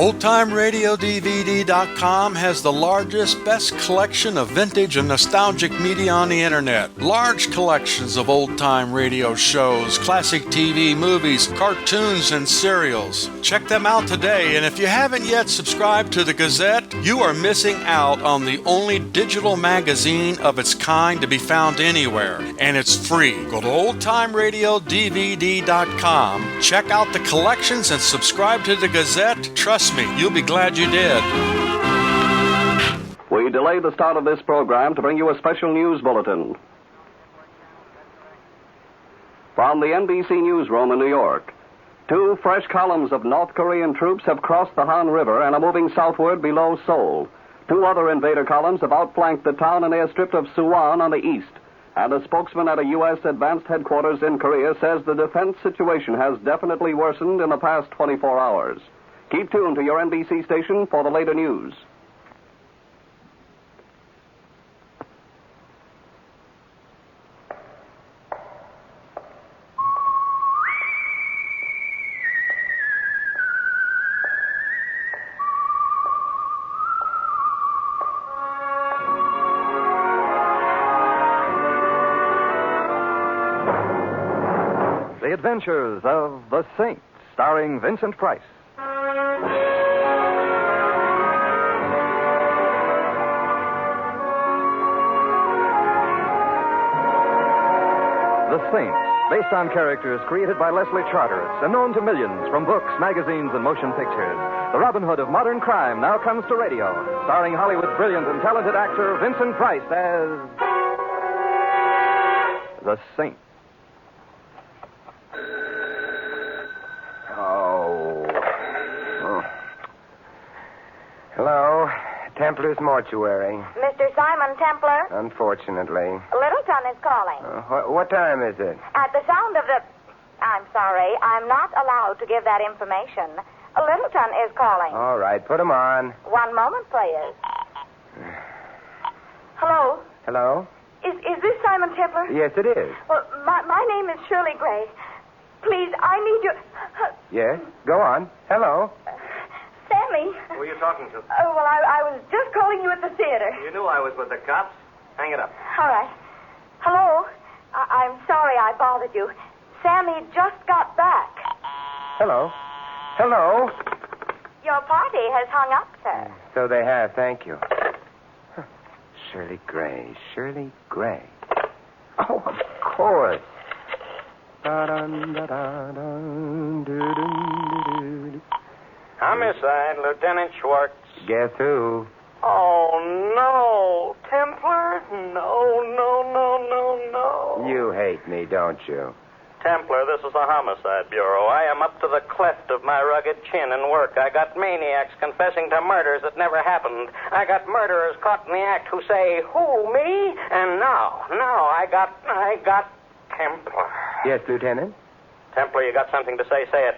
OldTimeRadioDVD.com has the largest, best collection of vintage and nostalgic media on the internet. Large collections of old-time radio shows, classic TV, movies, cartoons, and serials. Check them out today, and if you haven't yet subscribed to the Gazette, you are missing out on the only digital magazine of its kind to be found anywhere, and it's free. Go to OldTimeRadioDVD.com, check out the collections, and subscribe to the Gazette. Trust me, you'll be glad you did. We delay the start of this program to bring you a special news bulletin. From the NBC newsroom in New York, 2 fresh columns of North Korean troops have crossed the Han River and are moving southward below Seoul. 2 other invader columns have outflanked the town and airstrip of Suwon on the east. And a spokesman at a U.S. advanced headquarters in Korea says the defense situation has definitely worsened in the past 24 hours. Keep tuned to your NBC station for the later news. The Adventures of the Saint, starring Vincent Price. The Saint, based on characters created by Leslie Charteris and known to millions from books, magazines, and motion pictures. The Robin Hood of modern crime now comes to radio, starring Hollywood's brilliant and talented actor Vincent Price as the Saint. Hello, Templar's Mortuary. Mr. Simon Templar? Unfortunately. Littleton is calling. What time is it? At the sound of the... I'm sorry, I'm not allowed to give that information. Littleton is calling. All right, put him on. One moment, please. Hello? Hello? Is this Simon Templar? Yes, it is. Well, my name is Shirley Gray. Please, I need you... Yes, go on. Hello? Sammy. Who are you talking to? Oh, well, I was just calling you at the theater. You knew I was with the cops. Hang it up. All right. Hello? I'm sorry I bothered you. Sammy just got back. Hello? Hello? Your party has hung up, sir. So they have, thank you. Shirley Gray, Shirley Gray. Oh, of course. Homicide, Lieutenant Schwartz. Guess who? Oh, no. Templar? No. You hate me, don't you? Templar, this is the Homicide Bureau. I am up to the cleft of my rugged chin in work. I got maniacs confessing to murders that never happened. I got murderers caught in the act who say, who, me? And now I got Templar. Yes, Lieutenant? Templar, you got something to say? Say it.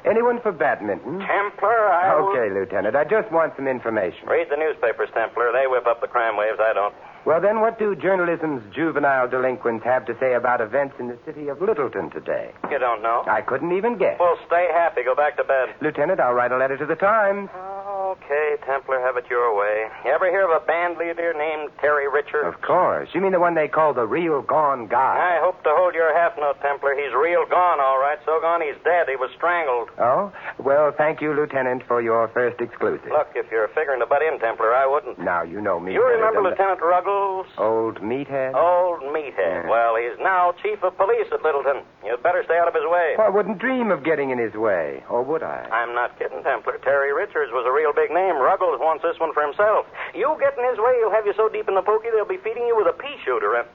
Anyone for badminton? Templar, Okay, Lieutenant. I just want some information. Read the newspapers, Templar. They whip up the crime waves. I don't. Well, then, what do journalism's juvenile delinquents have to say about events in the city of Littleton today? You don't know? I couldn't even guess. Well, stay happy. Go back to bed. Lieutenant, I'll write a letter to the Times. Okay, Templar, have it your way. You ever hear of a band leader named Terry Richards? Of course. You mean the one they call the real gone guy? I hope to hold your half note, Templar. He's real gone, all right. So gone he's dead. He was strangled. Oh? Well, thank you, Lieutenant, for your first exclusive. Look, if you're figuring to butt in, Templar, I wouldn't. Now, you know me. You remember better than Lieutenant Ruggles? Old meathead? Old meathead. Yeah. Well, he's now chief of police at Littleton. You'd better stay out of his way. Well, I wouldn't dream of getting in his way. Or would I? I'm not kidding, Templar. Terry Richards was a real big name. Ruggles wants this one for himself. You get in his way, he'll have you so deep in the pokey they'll be feeding you with a pea shooter. And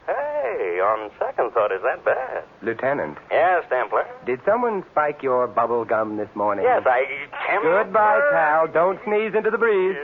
hey, on second thought, is that bad? Lieutenant. Yes, Templar. Did someone spike your bubble gum this morning? Yes, Goodbye, pal. Don't sneeze into the breeze.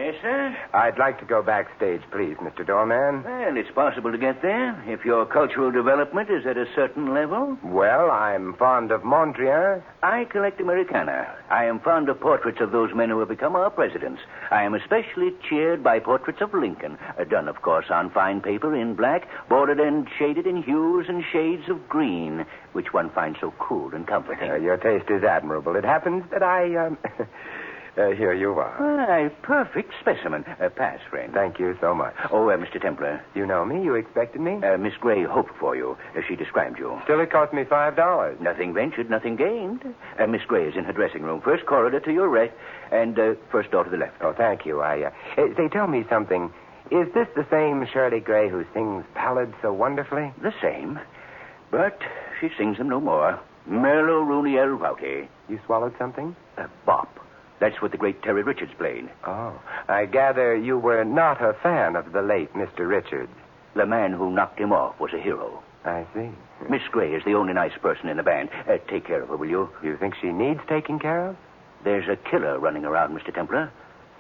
Yes, sir? I'd like to go backstage, please, Mr. Doorman. Well, it's possible to get there if your cultural development is at a certain level. Well, I'm fond of Mondrian. I collect Americana. I am fond of portraits of those men who have become our presidents. I am especially cheered by portraits of Lincoln, done, of course, on fine paper in black, bordered and shaded in hues and shades of green, which one finds so cool and comforting. Your taste is admirable. It happens that here you are. A perfect specimen. Pass, friend. Thank you so much. Oh, Mr. Templar. You know me? You expected me? Miss Gray hoped for you. She described you. Still, it cost me $5. Nothing ventured, nothing gained. Miss Gray is in her dressing room. First corridor to your right, and first door to the left. Oh, thank you. Say, tell me something. Is this the same Shirley Gray who sings ballads so wonderfully? The same, but she sings them no more. Merlo Rooney El Rowdy. You swallowed something? Bop. That's what the great Terry Richards played. Oh, I gather you were not a fan of the late Mr. Richards. The man who knocked him off was a hero. I see. Miss Gray is the only nice person in the band. Take care of her, will you? You think she needs taking care of? There's a killer running around, Mr. Templar.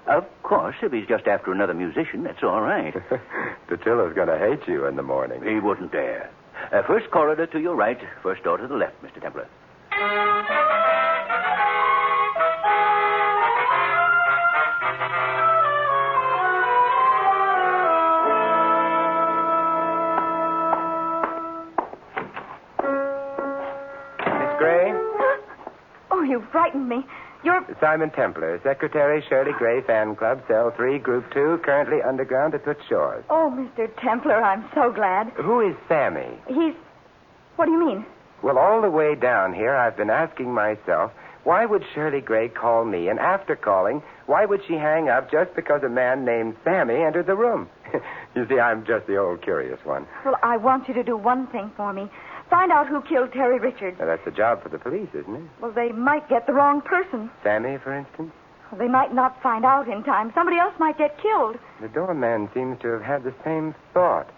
Of course, if he's just after another musician, that's all right. The killer's going to hate you in the morning. He wouldn't dare. First corridor to your right, first door to the left, Mr. Templar. Miss Gray? Oh, you frightened me. You're... Simon Templar, Secretary, Shirley Gray Fan Club, Cell 3, Group 2, currently underground at Toots Shores. Oh, Mr. Templar, I'm so glad. Who is Sammy? He's... What do you mean? Well, all the way down here, I've been asking myself, why would Shirley Gray call me? And after calling, why would she hang up just because a man named Sammy entered the room? You see, I'm just the old curious one. Well, I want you to do one thing for me. Find out who killed Terry Richards. Now, that's a job for the police, isn't it? Well, they might get the wrong person. Sammy, for instance? Well, they might not find out in time. Somebody else might get killed. The doorman seems to have had the same thought.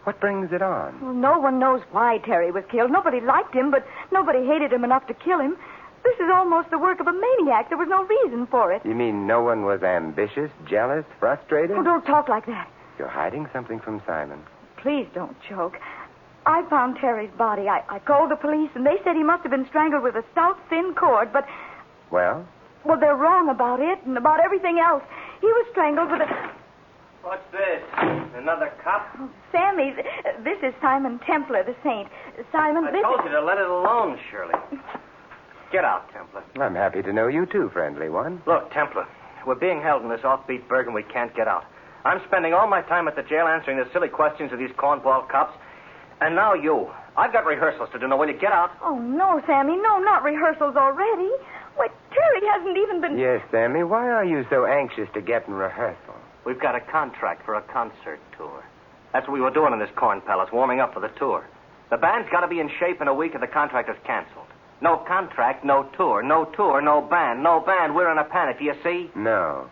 What brings it on? Well, no one knows why Terry was killed. Nobody liked him, but nobody hated him enough to kill him. This is almost the work of a maniac. There was no reason for it. You mean no one was ambitious, jealous, frustrated? Oh, don't talk like that. You're hiding something from Simon. Please don't joke. I found Terry's body. I called the police, and they said he must have been strangled with a stout, thin cord, but... Well? Well, they're wrong about it and about everything else. He was strangled with a... What's this? Another cop? Oh, Sammy, this is Simon Templar, the saint. Simon, I this told is... you to let it alone, Shirley. Get out, Templar. I'm happy to know you too, friendly one. Look, Templar, we're being held in this offbeat burg and we can't get out. I'm spending all my time at the jail answering the silly questions of these cornball cops. And now you. I've got rehearsals to do. Now, will you get out? Oh, no, Sammy. No, not rehearsals already. Why, Terry hasn't even been... Yes, Sammy, why are you so anxious to get in rehearsal? We've got a contract for a concert tour. That's what we were doing in this corn palace, warming up for the tour. The band's got to be in shape in a week or the contract is canceled. No contract, no tour. No tour, no band. No band. We're in a panic, do you see? No.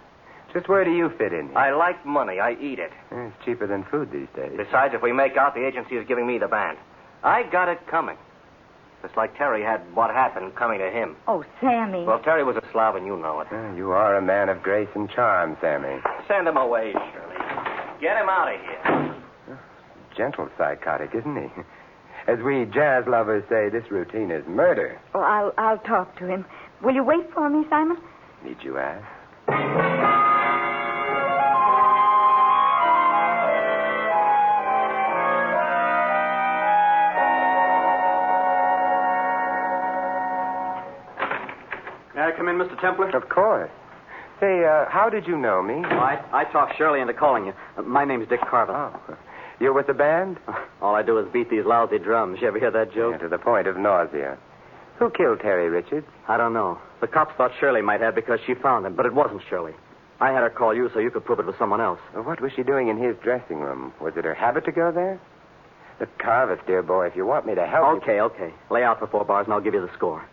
Just where do you fit in here? I like money. I eat it. It's cheaper than food these days. Besides, if we make out, the agency is giving me the band. I got it coming. Just like Terry had what happened coming to him. Oh, Sammy. Well, Terry was a slob, and you know it. You are a man of grace and charm, Sammy. Send him away, Shirley. Get him out of here. Gentle psychotic, isn't he? As we jazz lovers say, this routine is murder. Oh, I'll talk to him. Will you wait for me, Simon? Need you ask? May I come in, Mr. Templar? Of course. Say, how did you know me? I talked Shirley into calling you. My name's Dick Carver. Oh. You're with the band? All I do is beat these lousy drums. You ever hear that joke? Yeah, to the point of nausea. Who killed Terry Richards? I don't know. The cops thought Shirley might have because she found him, but it wasn't Shirley. I had her call you so you could prove it was someone else. Well, what was she doing in his dressing room? Was it her habit to go there? Look, Carver, dear boy, if you want me to help Okay. Lay out for 4 bars and I'll give you the score.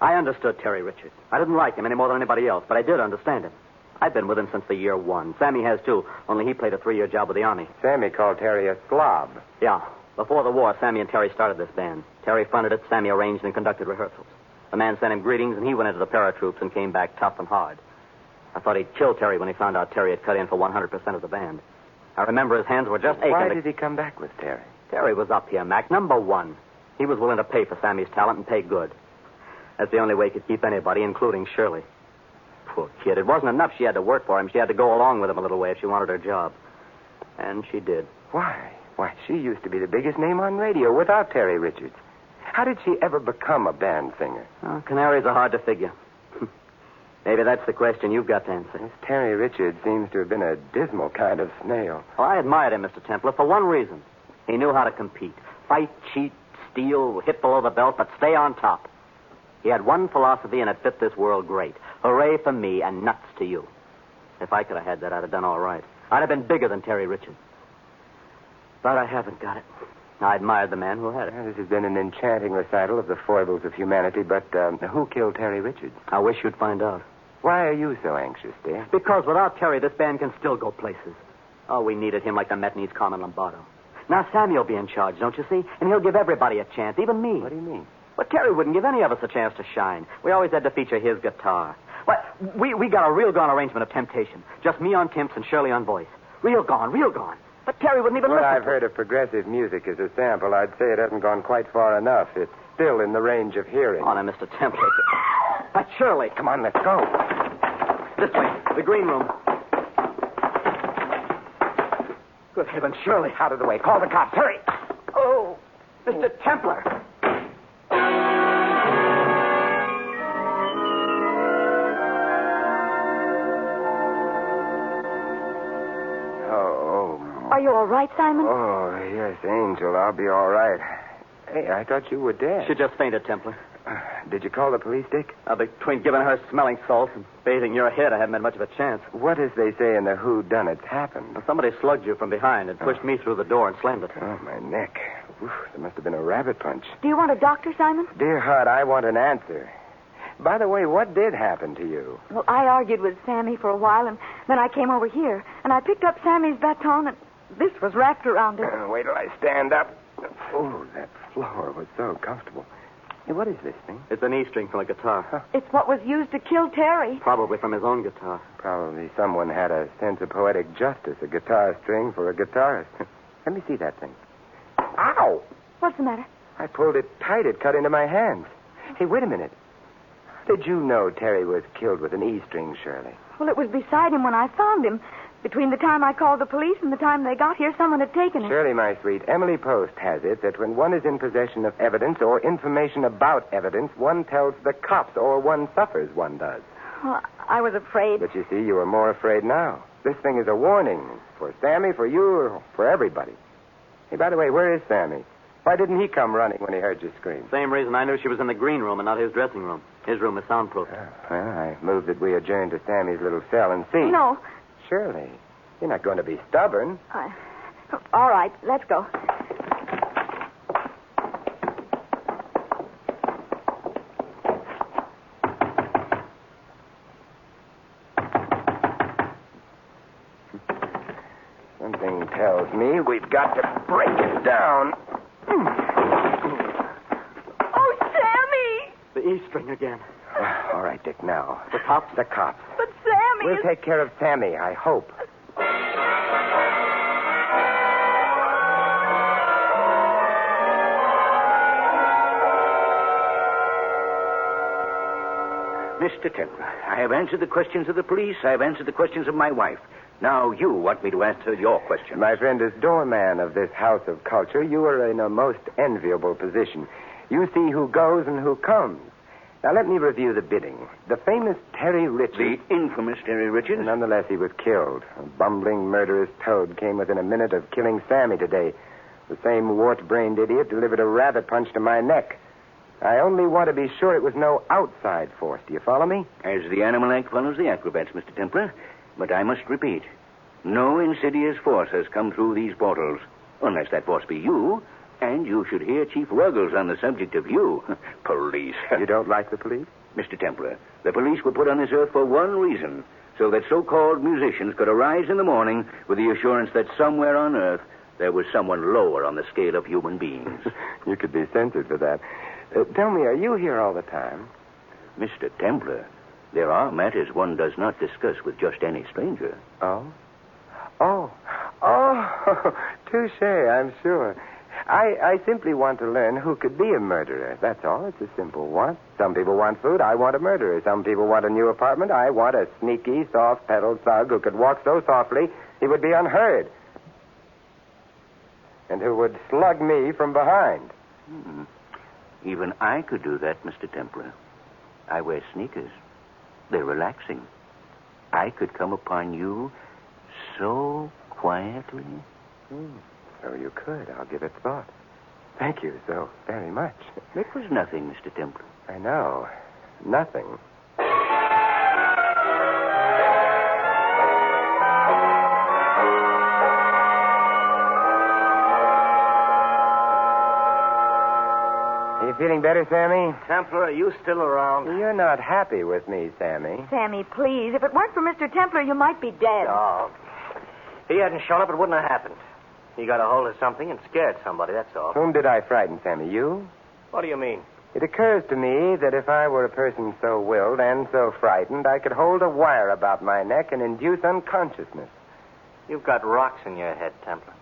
I understood Terry Richards. I didn't like him any more than anybody else, but I did understand him. I've been with him since the year 1. Sammy has, too, only he played a 3-year job with the Army. Sammy called Terry a slob. Yeah. Before the war, Sammy and Terry started this band. Terry funded it, Sammy arranged and conducted rehearsals. The man sent him greetings, and he went into the paratroops and came back tough and hard. I thought he'd kill Terry when he found out Terry had cut in for 100% of the band. I remember his hands were just aching. Why did he come back with Terry? Terry was up here, Mac. Number one. He was willing to pay for Sammy's talent and pay good. That's the only way he could keep anybody, including Shirley. Poor kid. It wasn't enough she had to work for him. She had to go along with him a little way if she wanted her job. And she did. Why? Why, she used to be the biggest name on radio without Terry Richards. How did she ever become a band singer? Oh, canaries are hard to figure. Maybe that's the question you've got to answer. This Terry Richards seems to have been a dismal kind of snail. Well, I admired him, Mr. Templar, for one reason. He knew how to compete. Fight, cheat, steal, hit below the belt, but stay on top. He had one philosophy, and it fit this world great. Hooray for me and nuts to you. If I could have had that, I'd have done all right. I'd have been bigger than Terry Richards. But I haven't got it. I admired the man who had it. This has been an enchanting recital of the foibles of humanity, but who killed Terry Richards? I wish you'd find out. Why are you so anxious, dear? Because without Terry, this band can still go places. Oh, we needed him like the Met needs Carmen Lombardo. Now Sammy will be in charge, don't you see? And he'll give everybody a chance, even me. What do you mean? Well, Terry wouldn't give any of us a chance to shine. We always had to feature his guitar. Well, we got a real gone arrangement of Temptation. Just me on timps and Shirley on voice. Real gone, real gone. But Terry wouldn't even What listen I've heard of progressive music as a sample, I'd say it hasn't gone quite far enough. It's still in the range of hearing. Oh, now, Mr. Templar. But Shirley. Come on, let's go. This way, the green room. Good heavens, Shirley. Out of the way. Call the cops. Hurry. Oh, Mr. Templar. Are you all right, Simon? Oh, yes, Angel. I'll be all right. Hey, I thought you were dead. She just fainted, Templar. Did you call the police, Dick? Between giving her smelling salts and bathing your head, I haven't had much of a chance. What, as they say in the whodunits, happened? Well, somebody slugged you from behind and pushed me through the door and slammed it. Oh, my neck. Oof, there must have been a rabbit punch. Do you want a doctor, Simon? Dear heart, I want an answer. By the way, what did happen to you? Well, I argued with Sammy for a while, and then I came over here, and I picked up Sammy's baton, and this was wrapped around it. Wait till I stand up. Oh, that floor was so comfortable. Hey, what is this thing? It's an E-string from a guitar. Huh. It's what was used to kill Terry. Probably from his own guitar. Probably someone had a sense of poetic justice, a guitar string for a guitarist. Let me see that thing. Ow! What's the matter? I pulled it tight. It cut into my hands. Hey, wait a minute. How did you know Terry was killed with an E-string, Shirley? Well, it was beside him when I found him. Between the time I called the police and the time they got here, someone had taken it. Shirley, my sweet, Emily Post has it that when one is in possession of evidence or information about evidence, one tells the cops, or one suffers, one does. Well, I was afraid. But you see, you are more afraid now. This thing is a warning for Sammy, for you, or for everybody. Hey, by the way, where is Sammy? Why didn't he come running when he heard you scream? Same reason I knew she was in the green room and not his dressing room. His room is soundproof. Well, I move that we adjourn to Sammy's little cell and see. No. Shirley, you're not going to be stubborn. All right, let's go. Something tells me we've got to break it down. Oh, Sammy! The E-string again. All right, Dick, now. The cops? The cops. But Sammy We'll take care of Sammy, I hope. Mr. Templar, I have answered the questions of the police. I have answered the questions of my wife. Now you want me to answer your question. My friend, as doorman of this house of culture, you are in a most enviable position. You see who goes and who comes. Now, let me review the bidding. The famous Terry Richards... The infamous Terry Richards? Nonetheless, he was killed. A bumbling, murderous toad came within a minute of killing Sammy today. The same wart-brained idiot delivered a rabbit punch to my neck. I only want to be sure it was no outside force. Do you follow me? As the Animal Act follows the acrobats, Mr. Templar. But I must repeat, no insidious force has come through these portals. Unless that force be you, and you should hear Chief Ruggles on the subject of you. Police. You don't like the police? Mr. Templar, the police were put on this earth for one reason, so that so-called musicians could arise in the morning with the assurance that somewhere on earth there was someone lower on the scale of human beings. You could be censored for that. Tell me, are you here all the time? Mr. Templar, There are matters one does not discuss with just any stranger. Oh? Oh, touche, I'm sure. I simply want to learn who could be a murderer. That's all. It's a simple want. Some people want food. I want a murderer. Some people want a new apartment. I want a sneaky, soft-pedaled thug who could walk so softly he would be unheard. And who would slug me from behind. Even I could do that, Mr. Templar. I wear sneakers. They're relaxing. I could come upon you so quietly. So you could. I'll give it thought. Thank you so very much. It was nothing, Mr. Templar. I know. Nothing. Are you feeling better, Sammy? Templar, are you still around? You're not happy with me, Sammy. Sammy, please. If it weren't for Mr. Templar, you might be dead. Oh. If he hadn't shown up, it wouldn't have happened. He got a hold of something and scared somebody, that's all. Whom did I frighten, Sammy? You? What do you mean? It occurs to me that if I were a person so willed and so frightened, I could hold a wire about my neck and induce unconsciousness. You've got rocks in your head, Templar.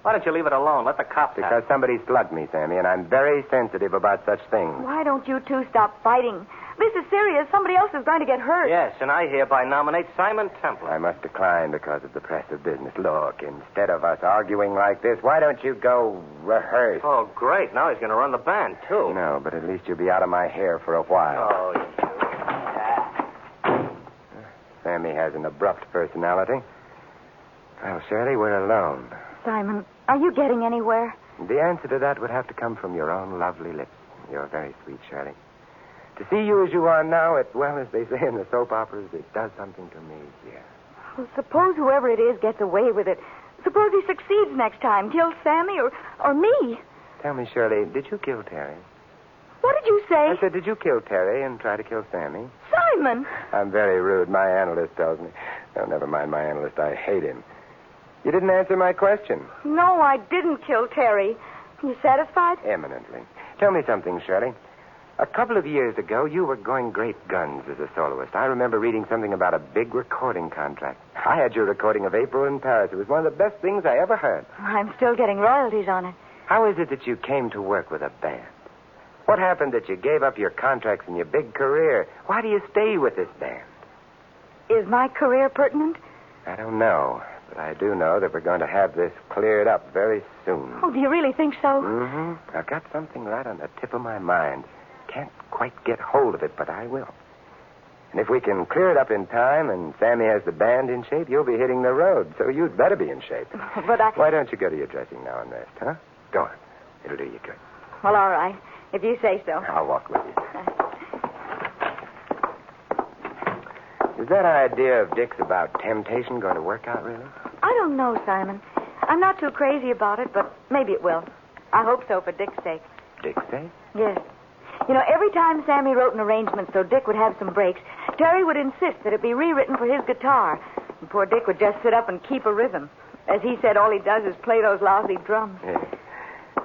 Why don't you leave it alone? Let the cops have Because it. somebody slugged me, Sammy, and I'm very sensitive about such things. Why don't you two stop fighting? This is serious. Somebody else is going to get hurt. Yes, and I hereby nominate Simon Templar. I must decline because of the press of business. Look, instead of us arguing like this, why don't you go rehearse? Oh, great. Now he's going to run the band, too. No, but at least you'll be out of my hair for a while. Oh, you. Sammy has an abrupt personality. Well, Shirley, we're alone. Simon, are you getting anywhere? The answer to that would have to come from your own lovely lips. You're very sweet, Shirley. To see you as you are now, as they say in the soap operas, it does something to me, dear. Well, suppose whoever it is gets away with it. Suppose he succeeds next time, kills Sammy or me. Tell me, Shirley, did you kill Terry? What did you say? I said, did you kill Terry and try to kill Sammy? Simon! I'm very rude. My analyst tells me. Oh, never mind my analyst. I hate him. You didn't answer my question. No, I didn't kill Terry. You satisfied? Eminently. Tell me something, Shirley. A couple of years ago, you were going great guns as a soloist. I remember reading something about a big recording contract. I had your recording of April in Paris. It was one of the best things I ever heard. I'm still getting royalties on it. How is it that you came to work with a band? What happened that you gave up your contracts and your big career? Why do you stay with this band? Is my career pertinent? I don't know. But I do know that we're going to have this cleared up very soon. Oh, do you really think so? Mm-hmm. I've got something right on the tip of my mind. Can't quite get hold of it, but I will. And if we can clear it up in time and Sammy has the band in shape, you'll be hitting the road. So you'd better be in shape. But I... Why don't you go to your dressing now and rest, huh? Go on. It'll do you good. Well, all right. If you say so. I'll walk with you. Is that idea of Dick's about temptation going to work out, really? I don't know, Simon. I'm not too crazy about it, but maybe it will. I hope so for Dick's sake. Dick's sake? Yes. You know, every time Sammy wrote an arrangement so Dick would have some breaks, Terry would insist that it be rewritten for his guitar. And poor Dick would just sit up and keep a rhythm. As he said, all he does is play those lousy drums.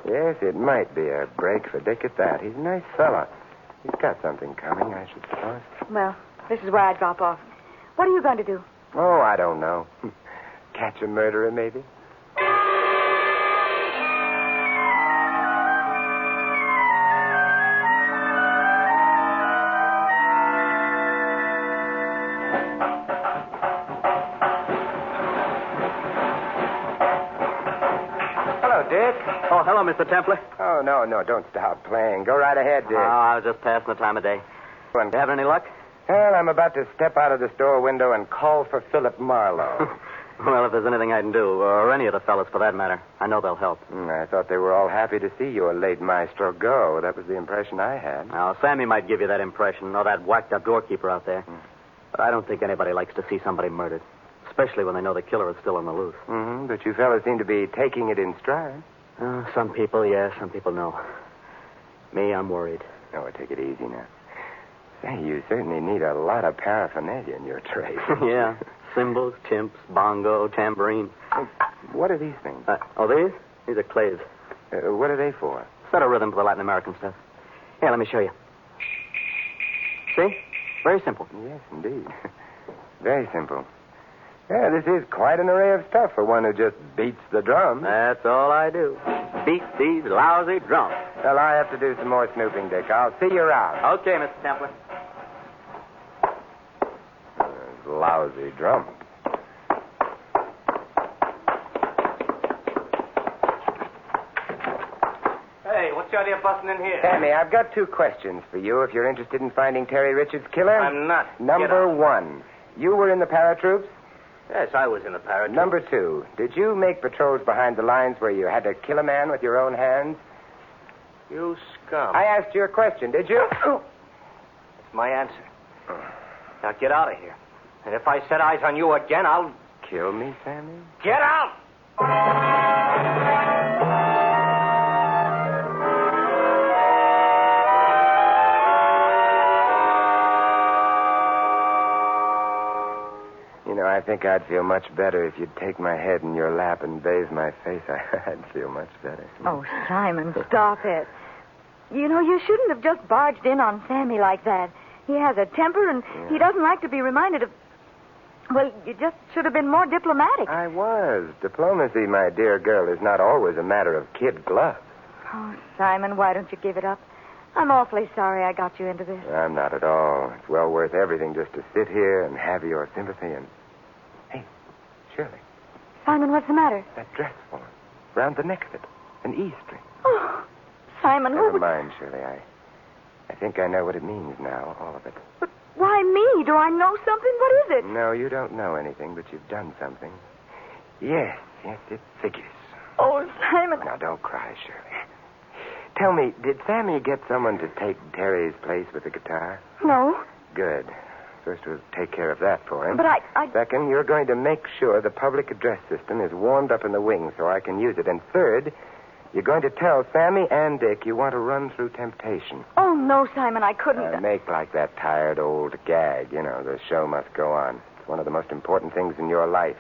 Yes, it might be a break for Dick at that. He's a nice fella. He's got something coming, I should suppose. Well, this is where I drop off. What are you going to do? Oh, I don't know. Catch a murderer, maybe? Hello, Dick. Oh, hello, Mr. Templar. Oh, no, don't stop playing. Go right ahead, Dick. Oh, I was just passing the time of day. You having any luck? Well, I'm about to step out of the store window and call for Philip Marlowe. Well, if there's anything I can do, or any of the fellas for that matter, I know they'll help. I thought they were all happy to see your late maestro go. That was the impression I had. Now, Sammy might give you that impression, or that whacked-up doorkeeper out there. But I don't think anybody likes to see somebody murdered, especially when they know the killer is still on the loose. Mm-hmm, but you fellas seem to be taking it in stride. Some people, yes, some people, no. Me, I'm worried. Oh, take it easy now. Say, you certainly need a lot of paraphernalia in your trade. Yeah. Cymbals, chimps, bongo, tambourine. What are these things? These? These are clays. What are they for? Set a rhythm for the Latin American stuff. Here, let me show you. See? Very simple. Yes, indeed. Very simple. Yeah, this is quite an array of stuff for one who just beats the drum. That's all I do. Beat these lousy drums. Well, I have to do some more snooping, Dick. I'll see you around. Okay, Mr. Templer. Lousy drum. Hey, what's the idea of busting in here? Sammy, I've got 2 questions for you if you're interested in finding Terry Richards' killer. I'm not. Number 1, you were in the paratroops? Yes, I was in the paratroops. Number 2, did you make patrols behind the lines where you had to kill a man with your own hands? You scum. I asked you a question, did you? That's my answer. Now get out of here. And if I set eyes on you again, I'll... Kill me, Sammy? Get out! You know, I think I'd feel much better if you'd take my head in your lap and bathe my face. I'd feel much better. Oh, Simon, stop it. You know, you shouldn't have just barged in on Sammy like that. He has a temper, and he doesn't like to be reminded of... Well, you just should have been more diplomatic. I was. Diplomacy, my dear girl, is not always a matter of kid gloves. Oh, Simon, why don't you give it up? I'm awfully sorry I got you into this. I'm not at all. It's well worth everything just to sit here and have your sympathy and... Hey, Shirley, Simon, what's the matter? that dress form. Round the neck of it. An E string. Oh, Simon, who Never would... mind, Shirley. I think I know what it means now, all of it. But why me? Do I know something? What is it? No, you don't know anything, but you've done something. Yes, it figures. Oh, Simon. Now, don't cry, Shirley. Tell me, did Sammy get someone to take Terry's place with the guitar? No. Good. First, we'll take care of that for him. But I... Second, you're going to make sure the public address system is warmed up in the wing so I can use it. And third, you're going to tell Sammy and Dick you want to run through temptation. Oh, no, Simon, I couldn't. Make like that tired old gag. You know, the show must go on. It's one of the most important things in your life.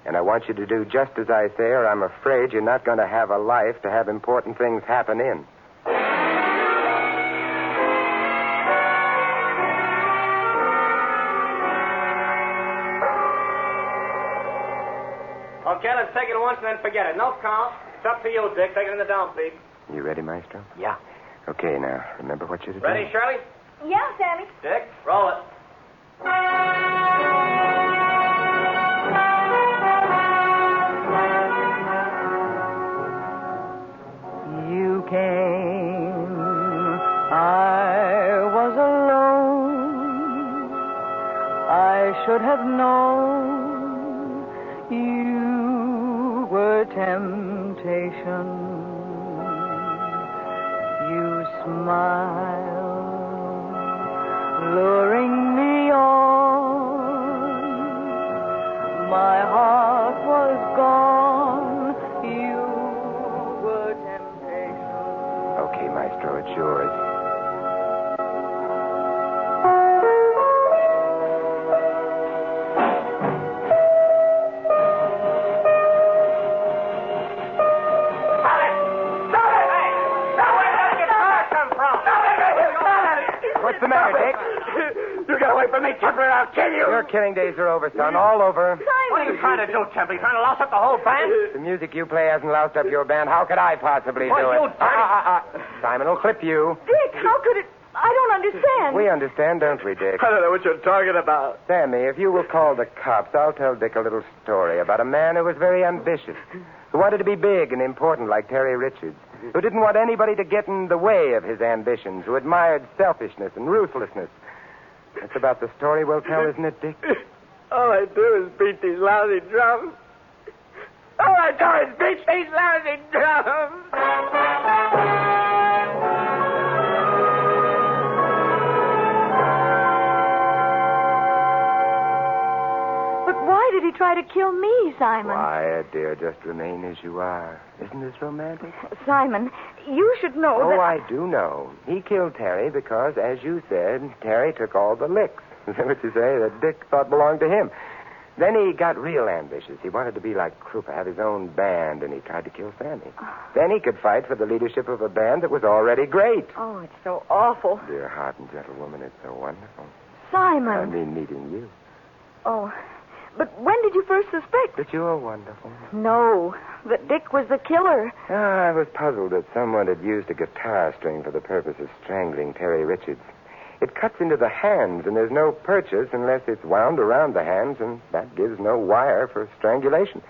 And I want you to do just as I say, or I'm afraid you're not going to have a life to have important things happen in. Okay, let's take it once and then forget it. No count. It's up to you, Dick. Take it in the downbeat. You ready, Maestro? Yeah. Okay, now, remember what you're to do. Ready, Shirley? Yeah, Sammy. Dick, roll it. You came, I was alone. I should have known you were temptation. You smiled, luring me on. My heart was gone. You were temptation. Okay, Maestro, it's yours. What's the matter, Dick? You get away from me, Templar, I'll kill you. Your killing days are over, son. All over. What are you trying to do, Templar? You trying to louse up the whole band? The music you play hasn't loused up your band. How could I possibly Why, do you it? dirty- Simon will clip you. Dick, how could it... I don't understand. We understand, don't we, Dick? I don't know what you're talking about. Sammy, if you will call the cops, I'll tell Dick a little story about a man who was very ambitious, who wanted to be big and important like Terry Richards, who didn't want anybody to get in the way of his ambitions, who admired selfishness and ruthlessness. That's about the story we'll tell, isn't it, Dick? All I do is beat these lousy drums. All I do is beat these lousy drums. But why did he try to kill me, Simon? Quiet, dear. Just remain as you are. Isn't this romantic? Simon, you should know Oh, that... I do know. He killed Terry because, as you said, Terry took all the licks. Is that what you say? That Dick thought belonged to him. Then he got real ambitious. He wanted to be like Krupa, have his own band, and he tried to kill Sammy. Then he could fight for the leadership of a band that was already great. Oh, it's so awful. Dear heart and gentle woman, it's so wonderful. Simon. I mean meeting you. Oh, but when did you first suspect? But you are wonderful. No, that Dick was the killer. I was puzzled that someone had used a guitar string for the purpose of strangling Terry Richards. It cuts into the hands, and there's no purchase unless it's wound around the hands, and that gives no wire for strangulation.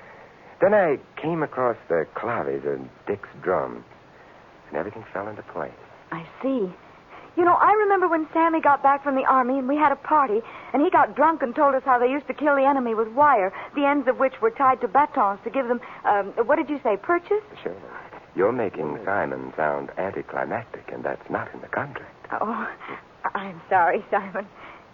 Then I came across the claves and Dick's drums, and everything fell into place. I see. You know, I remember when Sammy got back from the army and we had a party, and he got drunk and told us how they used to kill the enemy with wire, the ends of which were tied to batons to give them, what did you say, purchase? Sure. You're making Simon sound anticlimactic, and that's not in the contract. Oh, I'm sorry, Simon.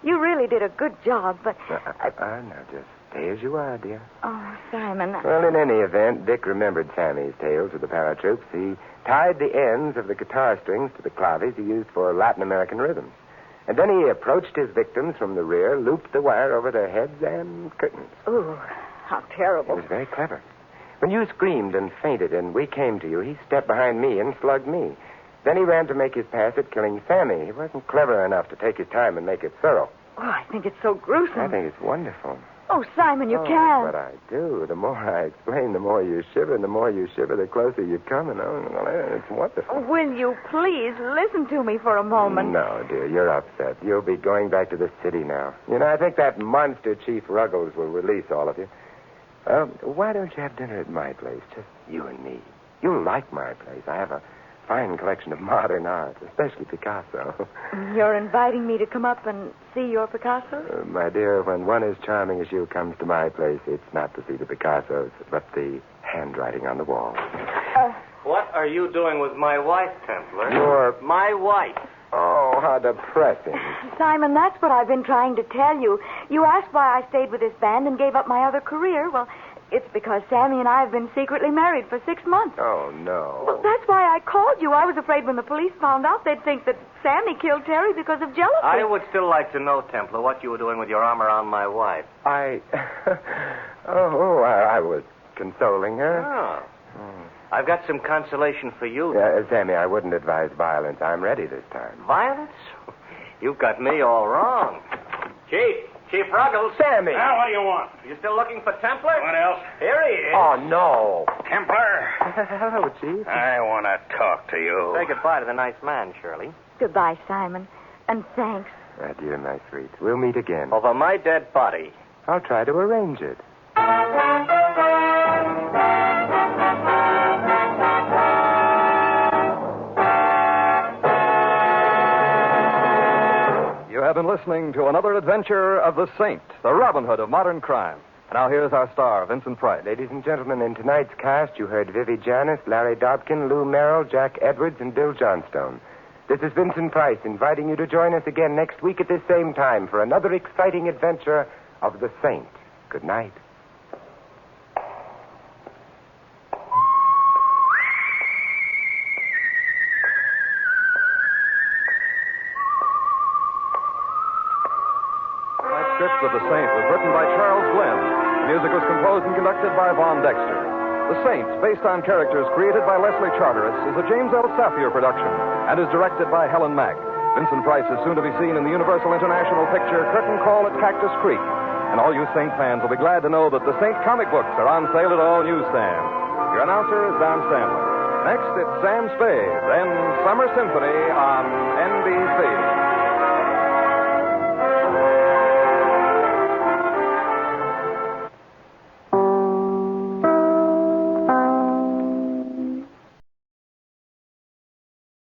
You really did a good job, but... Now, just stay as you are, dear. Oh, Simon... Well, in any event, Dick remembered Sammy's tales with the paratroops. He tied the ends of the guitar strings to the claves he used for Latin American rhythms. And then he approached his victims from the rear, looped the wire over their heads and curtains. Ooh, how terrible. It was very clever. When you screamed and fainted and we came to you, he stepped behind me and slugged me. Then he ran to make his pass at killing Sammy. He wasn't clever enough to take his time and make it thorough. Oh, I think it's so gruesome. I think it's wonderful. Oh, Simon, you can't. But I do. The more I explain, the more you shiver, and the more you shiver, the closer you come. And it's wonderful. Will you please listen to me for a moment? No, dear, you're upset. You'll be going back to the city now. You know, I think that monster Chief Ruggles will release all of you. Why don't you have dinner at my place, just you and me? You'll like my place. I have a fine collection of modern art, especially Picasso. You're inviting me to come up and see your Picasso? My dear, when one as charming as you comes to my place, it's not to see the Picassos, but the handwriting on the wall. What are you doing with my wife, Templar? My wife. Oh, how depressing. Simon, that's what I've been trying to tell you. You asked why I stayed with this band and gave up my other career. Well, it's because Sammy and I have been secretly married for 6 months. Oh, no. Well, that's why I called you. I was afraid when the police found out, they'd think that Sammy killed Terry because of jealousy. I would still like to know, Templar, what you were doing with your arm around my wife. I was consoling her. Oh. I've got some consolation for you. Sammy, I wouldn't advise violence. I'm ready this time. Violence? You've got me all wrong. Chief Ruggles. Sammy. Well, what do you want? You still looking for Templar? What else? Here he is. Oh, no. Templar. Hello, Chief. I want to talk to you. Say goodbye to the nice man, Shirley. Goodbye, Simon. And thanks. Dear, my sweet. We'll meet again. Over my dead body. I'll try to arrange it. You have been listening to another adventure of the Saint, the Robin Hood of modern crime. Now here's our star, Vincent Price. Ladies and gentlemen, in tonight's cast, you heard Vivi Janis, Larry Dobkin, Lou Merrill, Jack Edwards, and Bill Johnstone. This is Vincent Price inviting you to join us again next week at this same time for another exciting adventure of the Saint. Good night. Script of The Saint was written by Charles Glenn. The music was composed and conducted by Von Dexter. The Saint, based on characters created by Leslie Charteris, is a James L. Safier production and is directed by Helen Mack. Vincent Price is soon to be seen in the Universal International picture Curtain Call at Cactus Creek. And all you Saint fans will be glad to know that the Saint comic books are on sale at all newsstands. Your announcer is Don Stanley. Next, it's Sam Spade, then Summer Symphony on NBC.